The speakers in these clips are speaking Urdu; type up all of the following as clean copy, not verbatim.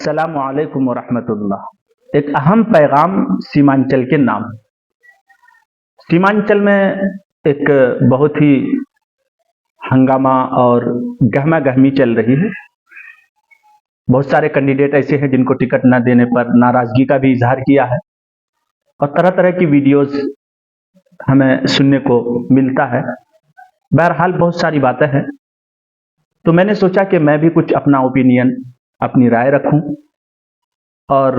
السلام علیکم ورحمۃ اللہ۔ ایک اہم پیغام سیمانچل کے نام۔ سیمانچل میں ایک بہت ہی ہنگامہ اور گہما گہمی چل رہی ہے۔ بہت سارے کینڈیڈیٹ ایسے ہیں جن کو ٹکٹ نہ دینے پر ناراضگی کا بھی اظہار کیا ہے، اور طرح طرح کی ویڈیوز ہمیں سننے کو ملتا ہے۔ بہرحال بہت ساری باتیں ہیں، تو میں نے سوچا کہ میں بھی کچھ اپنا اوپینین، اپنی رائے رکھوں اور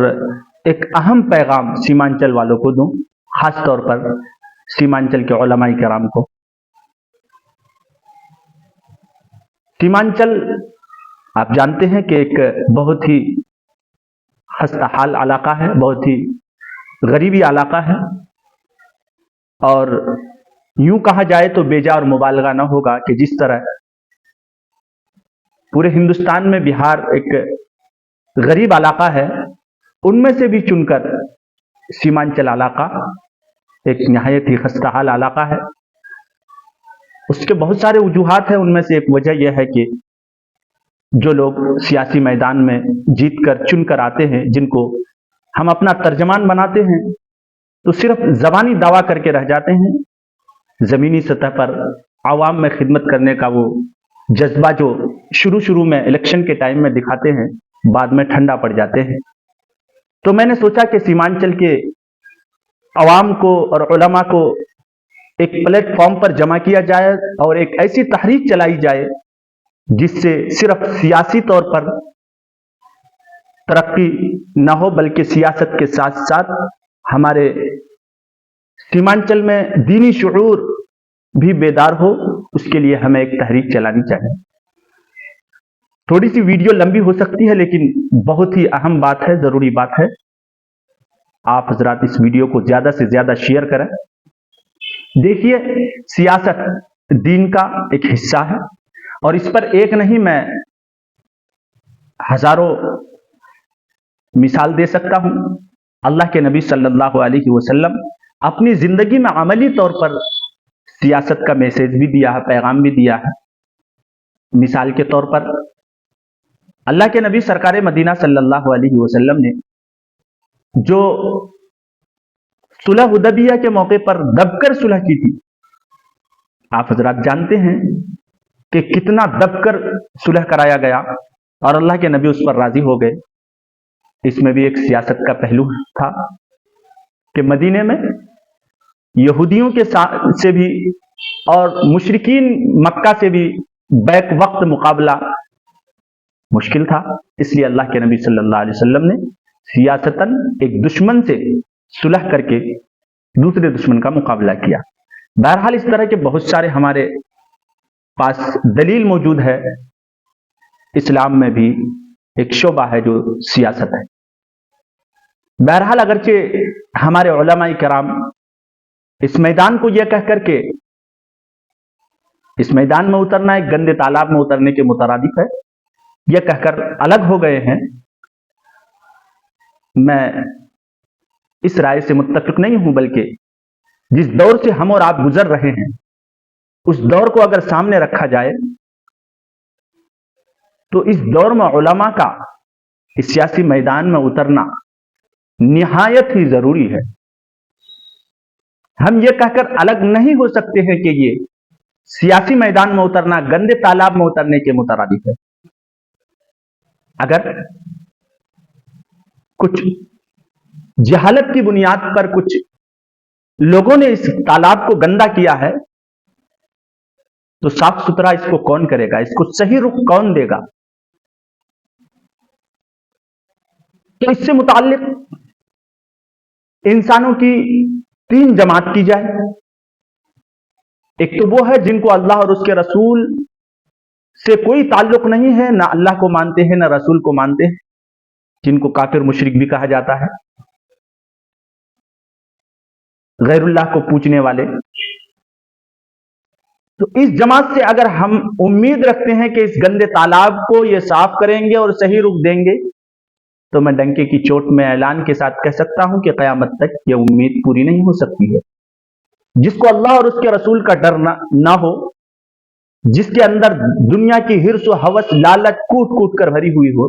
ایک اہم پیغام سیمانچل والوں کو دوں، خاص طور پر سیمانچل کے علماء کرام کو۔ سیمانچل آپ جانتے ہیں کہ ایک بہت ہی خستہ حال علاقہ ہے، بہت ہی غریبی علاقہ ہے، اور یوں کہا جائے تو بیجا اور مبالغہ نہ ہوگا کہ جس طرح پورے ہندوستان میں بہار ایک غریب علاقہ ہے، ان میں سے بھی چن کر سیمانچل علاقہ ایک نہایت ہی خستہ حال علاقہ ہے۔ اس کے بہت سارے وجوہات ہیں، ان میں سے ایک وجہ یہ ہے کہ جو لوگ سیاسی میدان میں جیت کر چن کر آتے ہیں، جن کو ہم اپنا ترجمان بناتے ہیں، تو صرف زبانی دعویٰ کر کے رہ جاتے ہیں۔ زمینی سطح پر عوام میں خدمت کرنے کا وہ جذبہ جو شروع میں الیکشن کے ٹائم میں دکھاتے ہیں، بعد میں ٹھنڈا پڑ جاتے ہیں۔ تو میں نے سوچا کہ سیمانچل کے عوام کو اور علماء کو ایک پلیٹ فارم پر جمع کیا جائے اور ایک ایسی تحریک چلائی جائے جس سے صرف سیاسی طور پر ترقی نہ ہو، بلکہ سیاست کے ساتھ ساتھ ہمارے سیمانچل میں دینی شعور بھی بیدار ہو۔ اس کے لیے ہمیں ایک تحریک چلانی چاہیے۔ تھوڑی سی ویڈیو لمبی ہو سکتی ہے، لیکن بہت ہی اہم بات ہے، ضروری بات ہے۔ آپ حضرات اس ویڈیو کو زیادہ سے زیادہ شیئر کریں۔ دیکھیے، سیاست دین کا ایک حصہ ہے، اور اس پر ایک نہیں، میں ہزاروں مثال دے سکتا ہوں۔ اللہ کے نبی صلی اللہ علیہ وسلم اپنی زندگی میں عملی طور پر سیاست کا میسج بھی دیا ہے، پیغام بھی دیا ہے۔ مثال کے طور پر اللہ کے نبی سرکار مدینہ صلی اللہ علیہ وسلم نے جو صلح حدیبیہ کے موقع پر دب کر صلح کی تھی، آپ حضرات جانتے ہیں کہ کتنا دب کر صلح کرایا گیا، اور اللہ کے نبی اس پر راضی ہو گئے۔ اس میں بھی ایک سیاست کا پہلو تھا کہ مدینے میں یہودیوں کے سے بھی اور مشرکین مکہ سے بھی بیک وقت مقابلہ مشکل تھا، اس لیے اللہ کے نبی صلی اللہ علیہ وسلم نے سیاستاً ایک دشمن سے صلح کر کے دوسرے دشمن کا مقابلہ کیا۔ بہرحال اس طرح کے بہت سارے ہمارے پاس دلیل موجود ہے۔ اسلام میں بھی ایک شعبہ ہے جو سیاست ہے۔ بہرحال اگرچہ ہمارے علماء کرام اس میدان کو یہ کہہ کر کے، اس میدان میں اترنا ایک گندے تالاب میں اترنے کے مترادف ہے، یہ کہہ کر الگ ہو گئے ہیں، میں اس رائے سے متفق نہیں ہوں، بلکہ جس دور سے ہم اور آپ گزر رہے ہیں، اس دور کو اگر سامنے رکھا جائے تو اس دور میں علماء کا اس سیاسی میدان میں اترنا نہایت ہی ضروری ہے۔ ہم یہ کہہ کر الگ نہیں ہو سکتے ہیں کہ یہ سیاسی میدان میں اترنا گندے تالاب میں اترنے کے مترادف ہے۔ اگر کچھ جہالت کی بنیاد پر کچھ لوگوں نے اس تالاب کو گندا کیا ہے، تو صاف ستھرا اس کو کون کرے گا؟ اس کو صحیح رخ کون دے گا؟ تو اس سے متعلق انسانوں کی تین جماعت کی جائے۔ ایک تو وہ ہے جن کو اللہ اور اس کے رسول سے کوئی تعلق نہیں ہے، نہ اللہ کو مانتے ہیں نہ رسول کو مانتے ہیں، جن کو کافر مشرک بھی کہا جاتا ہے، غیر اللہ کو پوجنے والے۔ تو اس جماعت سے اگر ہم امید رکھتے ہیں کہ اس گندے تالاب کو یہ صاف کریں گے اور صحیح رخ دیں گے، تو میں ڈنکے کی چوٹ میں اعلان کے ساتھ کہہ سکتا ہوں کہ قیامت تک یہ امید پوری نہیں ہو سکتی ہے۔ جس کو اللہ اور اس کے رسول کا ڈر نہ ہو، جس کے اندر دنیا کی ہرس و ہوس، لالچ کوٹ کوٹ کر بھری ہوئی ہو،